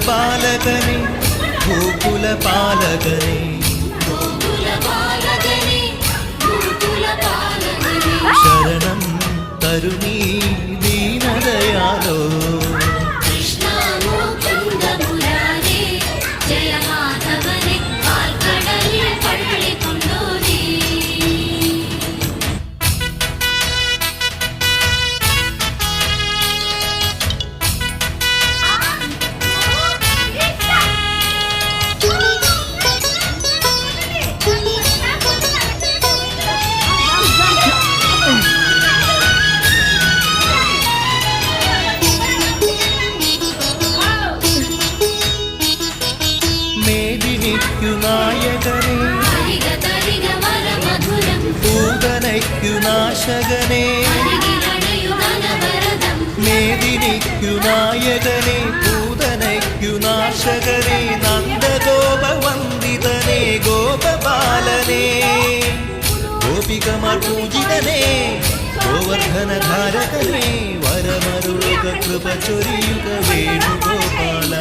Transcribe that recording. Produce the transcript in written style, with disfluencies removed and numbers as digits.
ഗോപാലകനെ ഗോകുലപാലകനെ ശരണം തരുണീ ദീനദയാലോ പൂതനയ്ക്കുനാശകനെ മേദിനിക്കുനായകനെ പൂതനയ്ക്കുനാശകനെ നന്ദഗോപവന്ദിതനെ ഗോപപാലനെ ഗോപികമാർ പൂജിതനെ ഗോവർദ്ധനധാരകനെ വരമരുളുക കൃപ ചൊരിയുക വേണുഗോപാല